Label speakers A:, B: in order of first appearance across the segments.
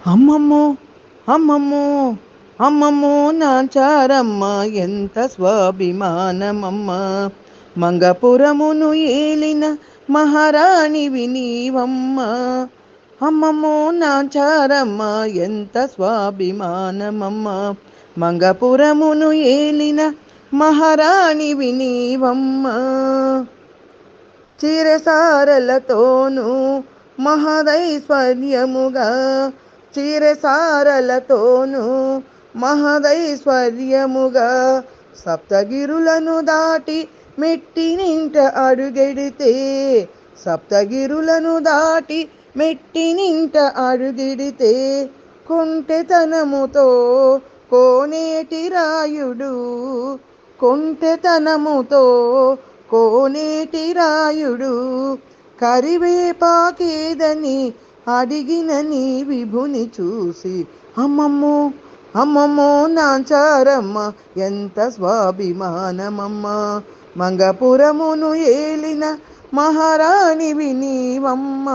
A: అమ్మమ్మో అమ్మమ్మో అమ్మమ్మో నాచారమ్మ ఎంత స్వాభిమానమమ్మ. మంగపురమును ఏలిన మహారాణివి నీవమ్మ. అమ్మమ్మో నాచారమ్మ ఎంత స్వాభిమానమమ్మ. మంగపురమును ఏలిన మహారాణివి నీవమ్మ. చిరసారలతోనూ మహదైశ్వర్యముగా, చిరసారలతోనూ మహదైశ్వర్యముగా, సప్తగిరులను దాటి మెట్టినింట అడుగెడితే, సప్తగిరులను దాటి మెట్టినింట అడుగెడితే, కొంటెతనముతో కోనేటి రాయుడు, కొంటెతనముతో కోనేటి రాయుడు, కరివేపాకేదని అడిగిన నీ విభుని చూసి, అమ్మమ్మో అమ్మమ్మో నాచారమ్మ ఎంత స్వాభిమానమమ్మ. మంగపురమును ఏలిన మహారాణివి నీవమ్మ.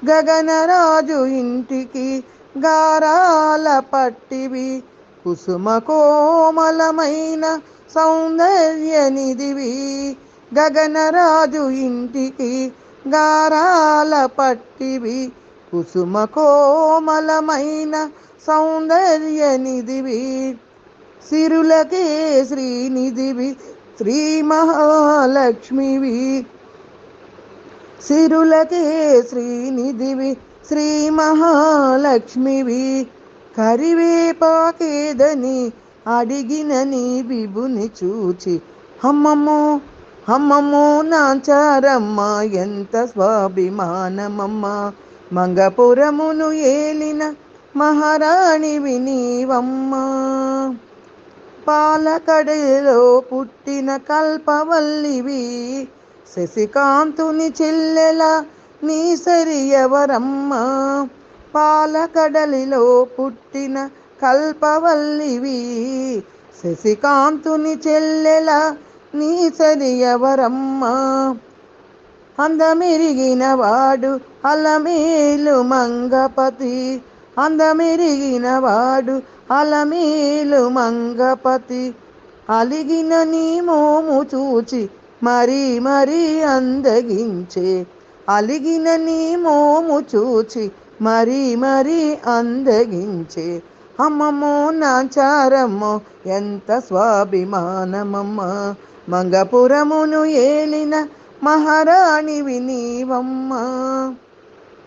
A: గగనరాజు ఇంటికి గారాల పట్టివి, కుసుమ కోమలమైన సౌందర్య నిధివి. గగనరాజు ఇంటికి గారాల పట్టివి, కుసుమ కోమలమైన సౌందర్య నిధివి. సిరులకే శ్రీనిధివి, శ్రీ మహాలక్ష్మివి. సిరులకే శ్రీనిధివి, శ్రీ మహాలక్ష్మివి. కరివేపాకేదని అడిగిన నీ విభుని చూచి, అమ్మమ్మో అమ్మమ్మో నాచారమ్మ ఎంత స్వాభిమానమమ్మ. మంగపురమును ఏలిన మహారాణివి నీవమ్మ. పాలకడలో పుట్టిన కల్పవల్లివి, శశికాంతుని చెల్లెల నీ సరి ఎవరమ్మ. పాలకడలిలో పుట్టిన కల్పవల్లివి, శశికాంతుని చెల్లెల నీ సరి ఎవరమ్మ. అందమెరిగిన వాడు అలమేలు మంగపతి, అందమెరిగిన వాడు అలమేలు మంగపతి. అలిగిన నీ మోము చూచి మరీ మరీ అందగించే, అలిగిన నీ మోము చూచి మరీ మరీ అందగించే. అమ్మమ్మో నాచారమ్మో ఎంత స్వాభిమానమమ్మ. మంగపురమును ఏలిన మహారాణివి నీవమ్మ.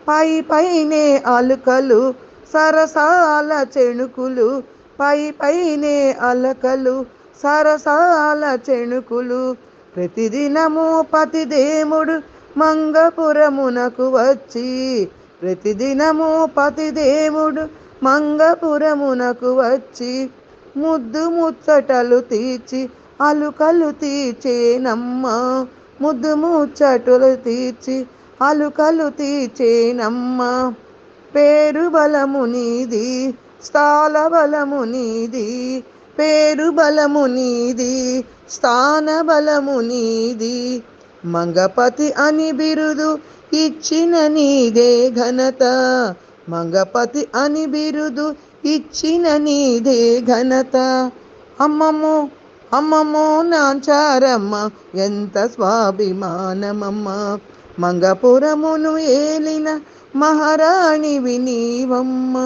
A: పై పైనే అలుకలు సరసాల చెణుకులు, పై పైనే అలకలు సరసాల చెణుకులు. ప్రతిదినము పతిదేముడు మంగపురమునకు వచ్చి, ప్రతిదినము పతిదేవుడు మంగపురమునకు వచ్చి, ముద్దు ముచ్చటలు తీర్చి అలుకలు తీర్చేనమ్మ. ముద్దు ముచ్చటలు తీర్చి అలుకలు తీర్చేనమ్మ. పేరు బలము నీది, స్థాన బలము నీది, పేరు బలము నీది, స్థాన బలము నీది. మంగపతి అని బిరుదు ఇచ్చిన నీదే ఘనత, మంగపతి అని బిరుదు ఇచ్చిన నీదే ఘనత. అమ్మమ్మో అమ్మమ్మో నాచారమ్మ ఎంత స్వాభిమానమమ్మ. మంగపురమును ఏలిన మహారాణివి నీవమ్మ.